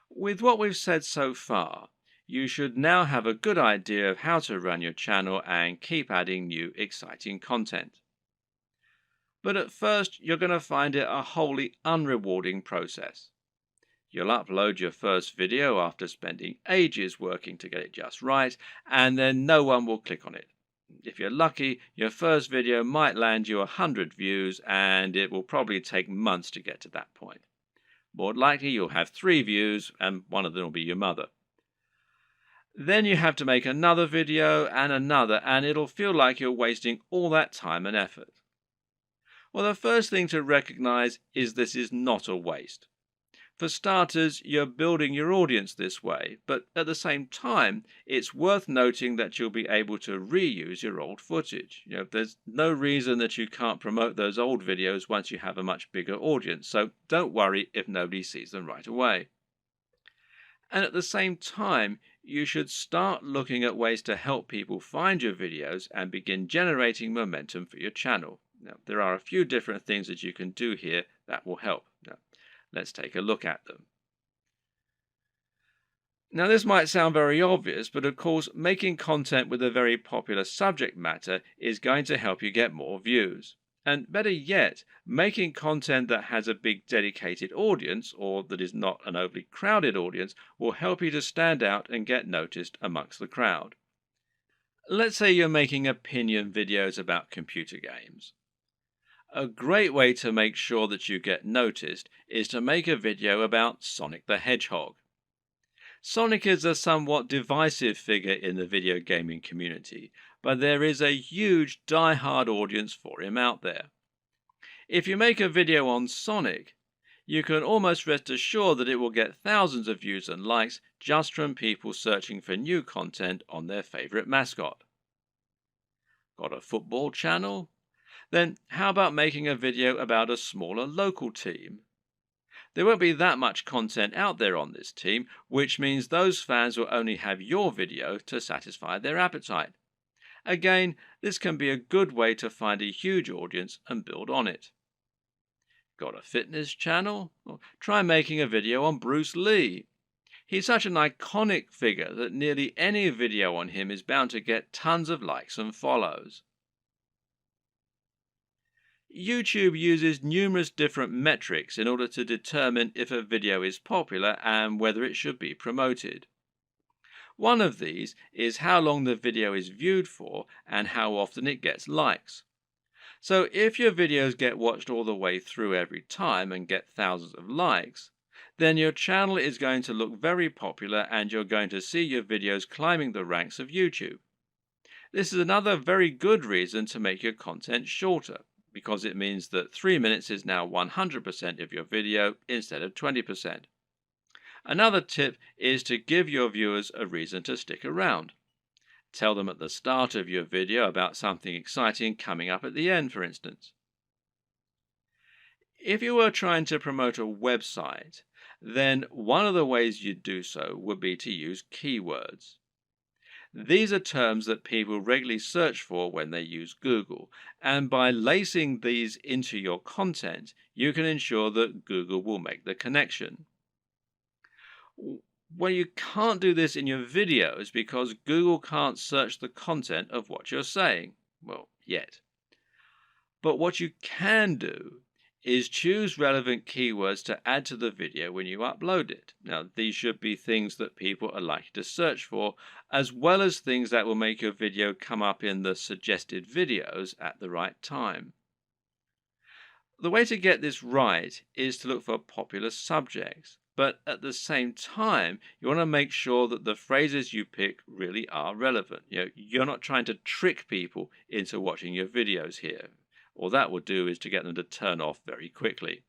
With what we've said so far, you should now have a good idea of how to run your channel and keep adding new exciting content. But at first, you're going to find it a wholly unrewarding process. You'll upload your first video after spending ages working to get it just right, and then no one will click on it. If you're lucky, your first video might land you 100 views, and it will probably take months to get to that point. More likely, you'll have 3 views, and one of them will be your mother. Then you have to make another video and another, and it'll feel like you're wasting all that time and effort. Well, the first thing to recognize is this is not a waste. For starters, you're building your audience this way, but at the same time, it's worth noting that you'll be able to reuse your old footage. There's no reason that you can't promote those old videos once you have a much bigger audience, so don't worry if nobody sees them right away. And at the same time, you should start looking at ways to help people find your videos and begin generating momentum for your channel. Now, there are a few different things that you can do here that will help. Let's take a look at them. Now, this might sound very obvious, but of course, making content with a very popular subject matter is going to help you get more views. And better yet, making content that has a big dedicated audience, or that is not an overly crowded audience, will help you to stand out and get noticed amongst the crowd. Let's say you're making opinion videos about computer games. A great way to make sure that you get noticed is to make a video about Sonic the Hedgehog. Sonic is a somewhat divisive figure in the video gaming community, but there is a huge die-hard audience for him out there. If you make a video on Sonic, you can almost rest assured that it will get thousands of views and likes just from people searching for new content on their favorite mascot. Got a football channel? Then how about making a video about a smaller local team? There won't be that much content out there on this team, which means those fans will only have your video to satisfy their appetite. Again, this can be a good way to find a huge audience and build on it. Got a fitness channel? Well, try making a video on Bruce Lee. He's such an iconic figure that nearly any video on him is bound to get tons of likes and follows. YouTube uses numerous different metrics in order to determine if a video is popular and whether it should be promoted. One of these is how long the video is viewed for and how often it gets likes. So if your videos get watched all the way through every time and get thousands of likes, then your channel is going to look very popular and you're going to see your videos climbing the ranks of YouTube. This is another very good reason to make your content shorter, because it means that 3 minutes is now 100% of your video instead of 20%. Another tip is to give your viewers a reason to stick around. Tell them at the start of your video about something exciting coming up at the end, for instance. If you were trying to promote a website, then one of the ways you'd do so would be to use keywords. These are terms that people regularly search for when they use Google, and by lacing these into your content, you can ensure that Google will make the connection. Well, you can't do this in your videos because Google can't search the content of what you're saying. Well, yet. But what you can do is choose relevant keywords to add to the video when you upload it. Now, these should be things that people are likely to search for, as well as things that will make your video come up in the suggested videos at the right time. The way to get this right is to look for popular subjects, but at the same time, you want to make sure that the phrases you pick really are relevant. You're not trying to trick people into watching your videos here. All that will do is to get them to turn off very quickly.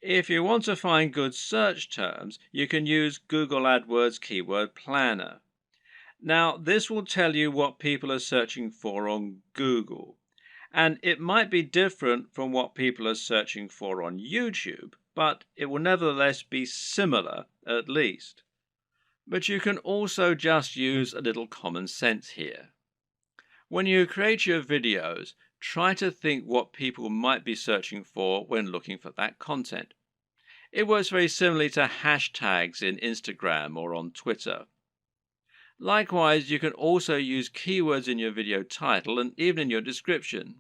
If you want to find good search terms, you can use Google AdWords Keyword Planner. Now, this will tell you what people are searching for on Google, and it might be different from what people are searching for on YouTube, but it will nevertheless be similar at least. But you can also just use a little common sense here. When you create your videos, try to think what people might be searching for when looking for that content. It works very similarly to hashtags in Instagram or on Twitter. Likewise, you can also use keywords in your video title and even in your description.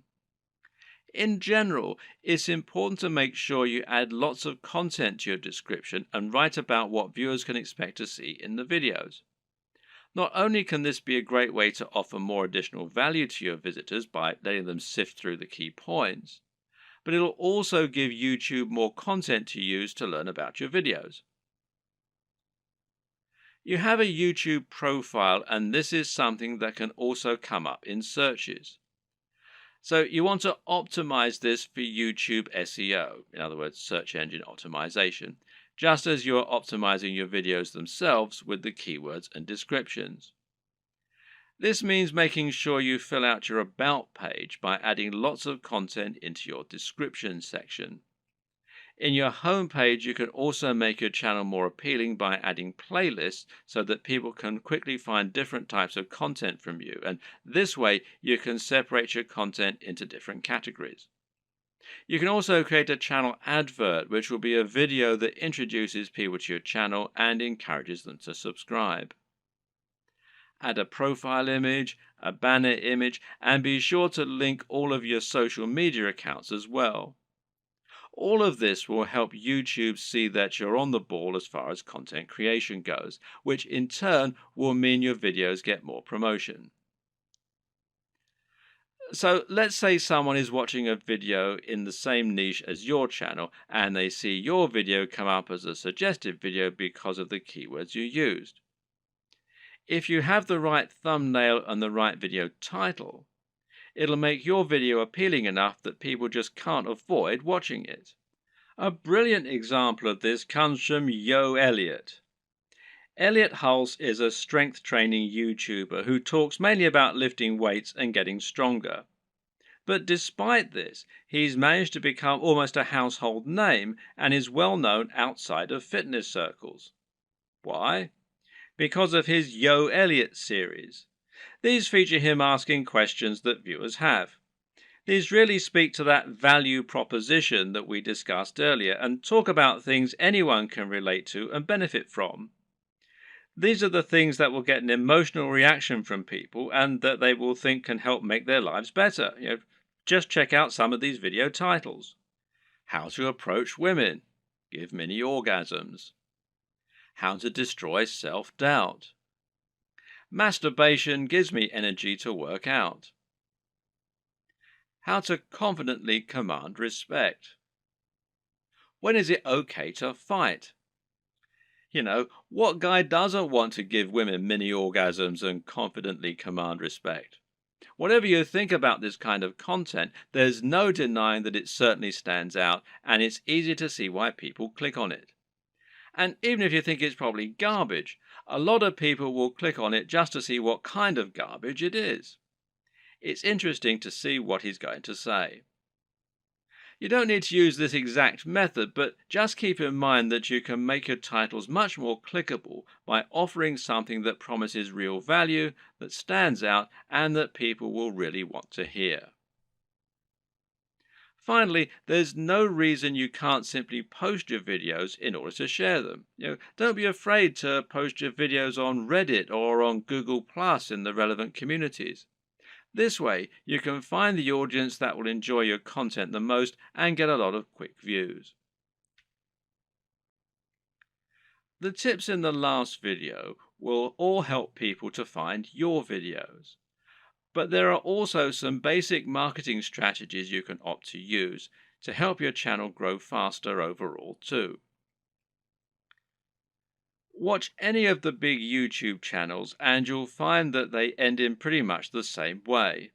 In general, it's important to make sure you add lots of content to your description and write about what viewers can expect to see in the videos. Not only can this be a great way to offer more additional value to your visitors by letting them sift through the key points, but it'll also give YouTube more content to use to learn about your videos. You have a YouTube profile, and this is something that can also come up in searches. So you want to optimize this for YouTube SEO, in other words, search engine optimization, just as you're optimizing your videos themselves with the keywords and descriptions. This means making sure you fill out your About page by adding lots of content into your description section. In your home page, you can also make your channel more appealing by adding playlists so that people can quickly find different types of content from you, and this way you can separate your content into different categories. You can also create a channel advert, which will be a video that introduces people to your channel and encourages them to subscribe. Add a profile image, a banner image, and be sure to link all of your social media accounts as well. All of this will help YouTube see that you're on the ball as far as content creation goes, which in turn will mean your videos get more promotion. So let's say someone is watching a video in the same niche as your channel and they see your video come up as a suggested video because of the keywords you used. If you have the right thumbnail and the right video title, it'll make your video appealing enough that people just can't avoid watching it. A brilliant example of this comes from Yo Elliott. Elliott Hulse is a strength training YouTuber who talks mainly about lifting weights and getting stronger. But despite this, he's managed to become almost a household name and is well known outside of fitness circles. Why? Because of his Yo Elliott series. These feature him asking questions that viewers have. These really speak to that value proposition that we discussed earlier and talk about things anyone can relate to and benefit from. These are the things that will get an emotional reaction from people and that they will think can help make their lives better. Just check out some of these video titles. How to approach women. Give mini orgasms. How to destroy self-doubt. Masturbation gives me energy to work out. How to confidently command respect. When is it okay to fight? What guy doesn't want to give women mini orgasms and confidently command respect? Whatever you think about this kind of content, there's no denying that it certainly stands out, and it's easy to see why people click on it. And even if you think it's probably garbage, a lot of people will click on it just to see what kind of garbage it is. It's interesting to see what he's going to say. You don't need to use this exact method, but just keep in mind that you can make your titles much more clickable by offering something that promises real value, that stands out, and that people will really want to hear. Finally, there's no reason you can't simply post your videos in order to share them. Don't be afraid to post your videos on Reddit or on Google Plus in the relevant communities. This way, you can find the audience that will enjoy your content the most and get a lot of quick views. The tips in the last video will all help people to find your videos. But there are also some basic marketing strategies you can opt to use to help your channel grow faster overall too. Watch any of the big YouTube channels and you'll find that they end in pretty much the same way,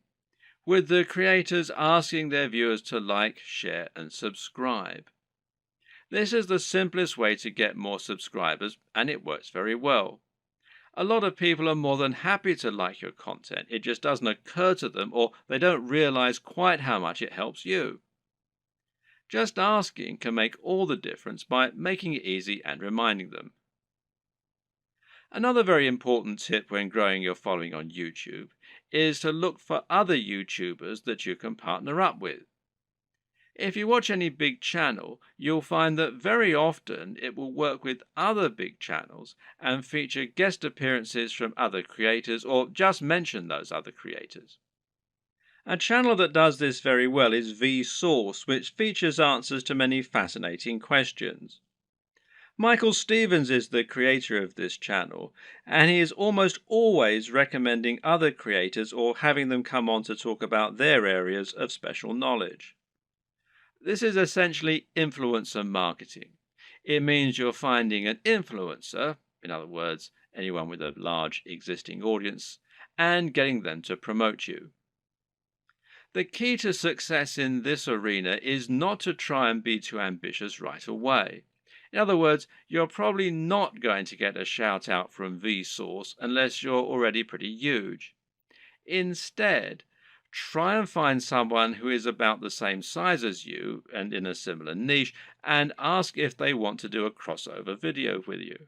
with the creators asking their viewers to like, share, and subscribe. This is the simplest way to get more subscribers, and it works very well. A lot of people are more than happy to like your content. It just doesn't occur to them, or they don't realize quite how much it helps you. Just asking can make all the difference by making it easy and reminding them. Another very important tip when growing your following on YouTube is to look for other YouTubers that you can partner up with. If you watch any big channel, you'll find that very often it will work with other big channels and feature guest appearances from other creators or just mention those other creators. A channel that does this very well is Vsauce, which features answers to many fascinating questions. Michael Stevens is the creator of this channel, and he is almost always recommending other creators or having them come on to talk about their areas of special knowledge. This is essentially influencer marketing. It means you're finding an influencer, in other words, anyone with a large existing audience, and getting them to promote you. The key to success in this arena is not to try and be too ambitious right away. In other words, you're probably not going to get a shout out from Vsauce unless you're already pretty huge. Instead, try and find someone who is about the same size as you and in a similar niche and ask if they want to do a crossover video with you.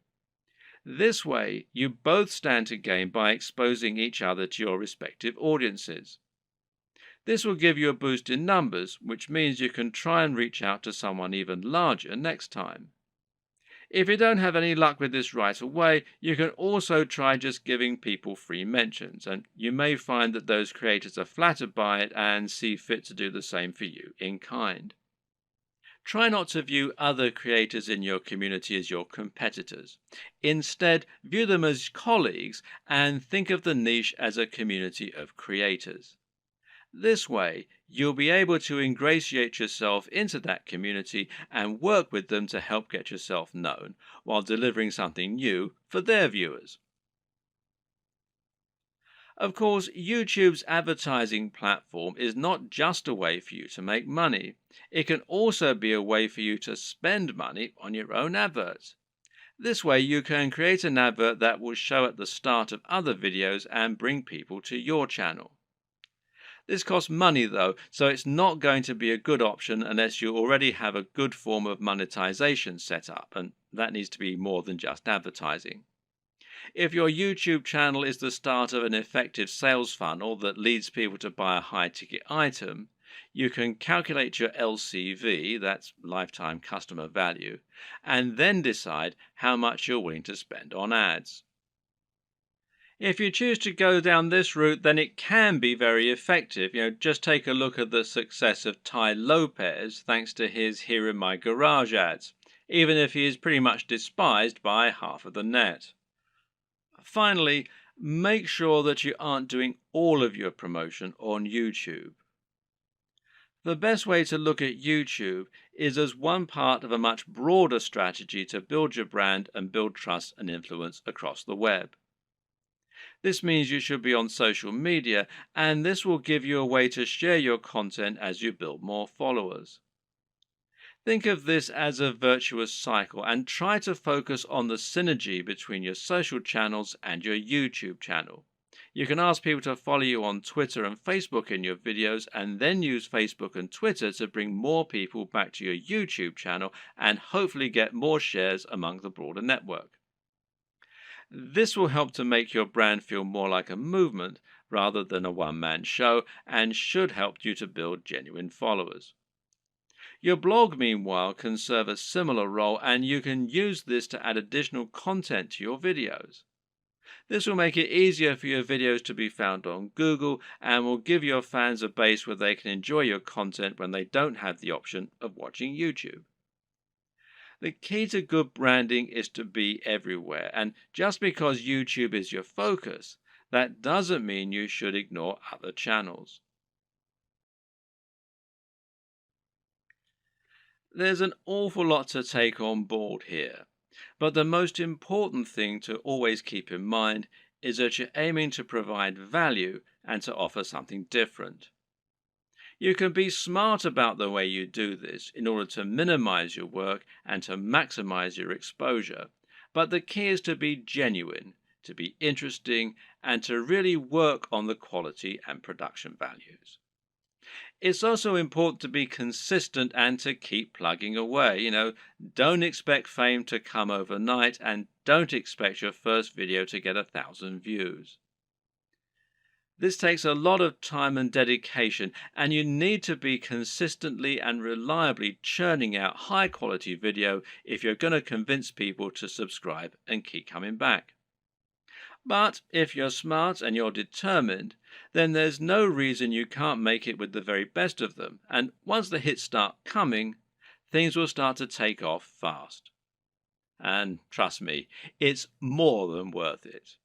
This way, you both stand to gain by exposing each other to your respective audiences. This will give you a boost in numbers, which means you can try and reach out to someone even larger next time. If you don't have any luck with this right away, you can also try just giving people free mentions, and you may find that those creators are flattered by it and see fit to do the same for you in kind. Try not to view other creators in your community as your competitors. Instead, view them as colleagues and think of the niche as a community of creators. This way, you'll be able to ingratiate yourself into that community and work with them to help get yourself known while delivering something new for their viewers. Of course, YouTube's advertising platform is not just a way for you to make money. It can also be a way for you to spend money on your own adverts. This way, you can create an advert that will show at the start of other videos and bring people to your channel. This costs money though, so it's not going to be a good option unless you already have a good form of monetization set up, and that needs to be more than just advertising. If your YouTube channel is the start of an effective sales funnel that leads people to buy a high-ticket item, you can calculate your LCV, that's lifetime customer value, and then decide how much you're willing to spend on ads. If you choose to go down this route, then it can be very effective. Just take a look at the success of Tai Lopez thanks to his Here in My Garage ads, even if he is pretty much despised by half of the net. Finally, make sure that you aren't doing all of your promotion on YouTube. The best way to look at YouTube is as one part of a much broader strategy to build your brand and build trust and influence across the web. This means you should be on social media, and this will give you a way to share your content as you build more followers. Think of this as a virtuous cycle and try to focus on the synergy between your social channels and your YouTube channel. You can ask people to follow you on Twitter and Facebook in your videos, and then use Facebook and Twitter to bring more people back to your YouTube channel and hopefully get more shares among the broader network. This will help to make your brand feel more like a movement rather than a one-man show, and should help you to build genuine followers. Your blog, meanwhile, can serve a similar role, and you can use this to add additional content to your videos. This will make it easier for your videos to be found on Google and will give your fans a base where they can enjoy your content when they don't have the option of watching YouTube. The key to good branding is to be everywhere, and just because YouTube is your focus, that doesn't mean you should ignore other channels. There's an awful lot to take on board here, but the most important thing to always keep in mind is that you're aiming to provide value and to offer something different. You can be smart about the way you do this in order to minimize your work and to maximize your exposure, but the key is to be genuine, to be interesting, and to really work on the quality and production values. It's also important to be consistent and to keep plugging away. Don't expect fame to come overnight and don't expect your first video to get 1,000 views. This takes a lot of time and dedication, and you need to be consistently and reliably churning out high quality video if you're going to convince people to subscribe and keep coming back. But if you're smart and you're determined, then there's no reason you can't make it with the very best of them, and once the hits start coming, things will start to take off fast. And trust me, it's more than worth it.